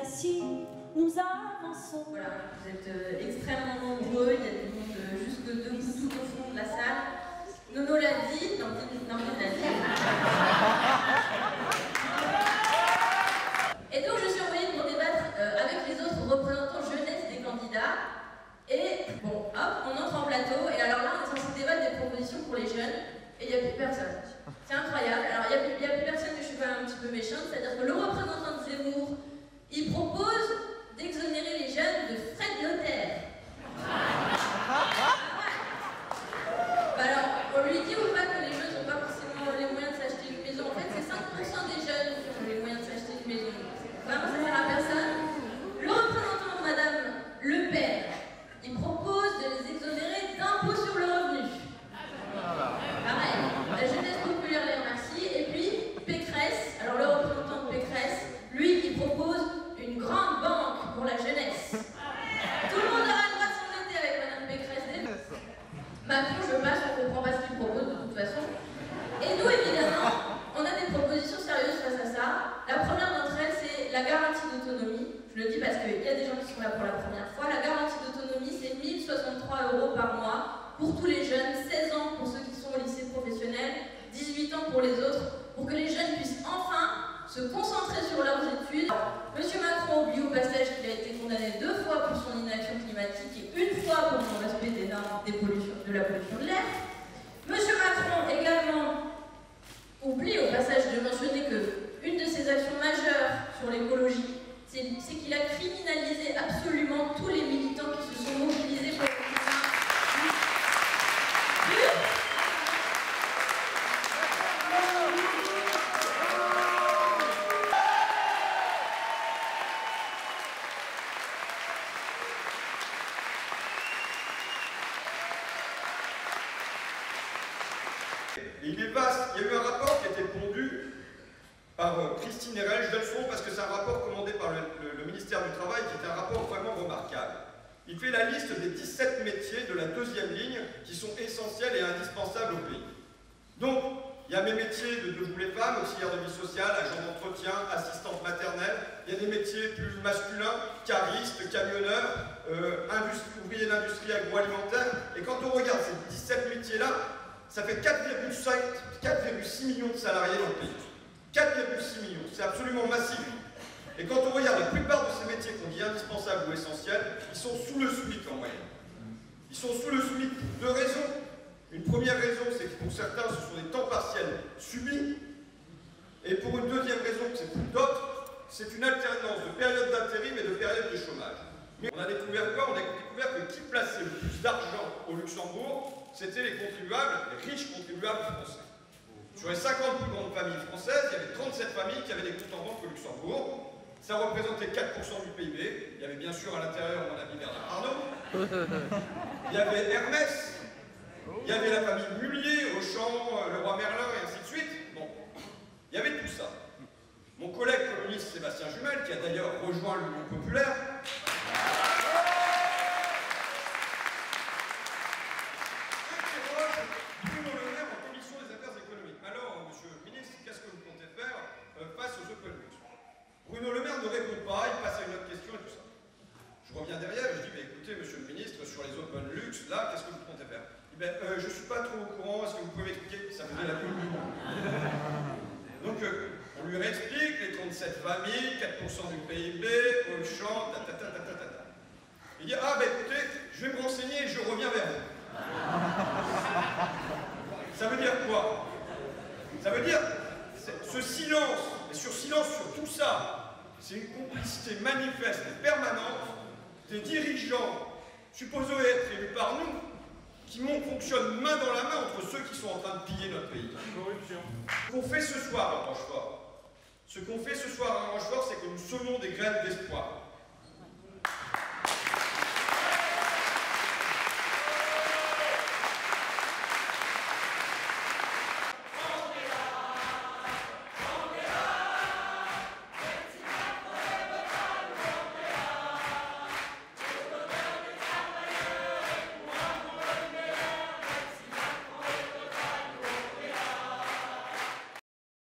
ainsi nous avançons. Voilà, vous êtes extrêmement nombreux, il y a du monde jusque debout tout au fond de la salle. Nono l'a dit, non, il l'a dit. Et donc je suis envoyée pour débattre avec les autres représentants jeunesse des candidats. Et bon, hop, on entre en plateau, et alors là on est censé débattre des propositions pour les jeunes, et il n'y a plus personne. C'est incroyable. Alors il n'y a plus personne, mais je suis quand même un petit peu méchante, c'est-à-dire que le représentant de Zemmour, il propose d'exonérer les jeunes de frais de notaire. Bah alors, on lui dit ou pas que les jeunes n'ont pas forcément les moyens de s'acheter une maison. En fait, c'est 5% des jeunes qui ont les moyens de s'acheter une maison. Vraiment, ça sert à personne. Le représentant de Madame Le Pen, il propose de les exonérer d'impôt sur le revenu. Pareil, la jeunesse populaire les remercie. Et puis, Pécresse, alors le représentant de Pécresse, lui, il propose une grande banque pour la jeunesse. Tout le monde aura le droit de s'endetter avec Madame Pécresse. Macron, je passe, on ne comprend pas ce qu'il propose de toute façon. Et nous, évidemment, on a des propositions sérieuses face à ça. La première d'entre elles, c'est la garantie d'autonomie. Je le dis parce qu'il y a des gens qui sont là pour la première fois. La garantie d'autonomie, c'est 1 063 € par mois pour tous les jeunes, 16 ans pour ceux qui sont au lycée professionnel, 18 ans pour les autres, pour que les jeunes puissent enfin se concentrer sur leurs études. Monsieur Macron oublie au passage qu'il a été condamné 2 fois pour son inaction climatique et 1 fois pour son respect des normes de la pollution de l'air. Monsieur Macron également oublie au passage de mentionner que une de ses actions majeures sur l'écologie, c'est qu'il a criminalisé absolument tous les militants qui se sont mobilisés pour le climat. Il est vaste. Il y a eu un rapport qui a été pondu par Christine Erel, je donne son nom parce que c'est un rapport commandé par le ministère du Travail qui est un rapport vraiment remarquable. Il fait la liste des 17 métiers de la deuxième ligne qui sont essentiels et indispensables au pays. Donc, il y a mes métiers de vous les femmes, auxiliaires de vie sociale, agents d'entretien, assistantes maternelles. Il y a des métiers plus masculins, caristes, camionneurs, ouvriers d'industrie agroalimentaire. Et quand on regarde ces 17 métiers-là, ça fait 4,6 millions de salariés dans le pays. 4,6 millions, c'est absolument massif. Et quand on regarde la plupart de ces métiers qu'on dit indispensables ou essentiels, ils sont sous le SMIC en moyenne. Ils sont sous le SMIC pour 2 raisons. Une première raison, c'est que pour certains, ce sont des temps partiels subis. Et pour une deuxième raison, c'est pour d'autres, c'est une alternance de périodes d'intérim et de périodes de chômage. Mais on a découvert quoi? On a découvert que qui plaçait le plus d'argent au Luxembourg, c'était les contribuables, les riches contribuables français. Sur les 50 plus grandes familles françaises, il y avait 37 familles qui avaient des comptes en banque au Luxembourg. Ça représentait 4% du PIB. Il y avait bien sûr à l'intérieur, mon ami Bernard Arnault. Il y avait Hermès. Il y avait la famille Mullier, Auchan, le roi Merlin, et ainsi de suite. Bon, il y avait tout ça. Mon collègue communiste Sébastien Jumel, qui a d'ailleurs rejoint l'Union populaire, Bruno Le Maire en commission des affaires économiques. Alors, monsieur le ministre, qu'est-ce que vous comptez faire face aux open luxe? Bruno Le Maire ne répond pas, il passe à une autre question et tout ça. Je reviens derrière et je dis, écoutez, monsieur le ministre, sur les open luxe, là, qu'est-ce que vous comptez faire? Je ne suis pas trop au courant, est-ce que vous pouvez m'expliquer? Ça faisait la pub. Donc, on lui réexplique les 37 familles, 4% du PIB, Auchan, Il dit, ah écoutez, je vais me renseigner et je reviens vers vous. Ça veut dire quoi? Ça veut dire, ce silence, et silence sur tout ça, c'est une complicité manifeste et permanente des dirigeants supposés être élus par nous, qui fonctionnent main dans la main entre ceux qui sont en train de piller notre pays. Ce qu'on fait ce soir à Rochefort, c'est que nous semons des graines d'espoir.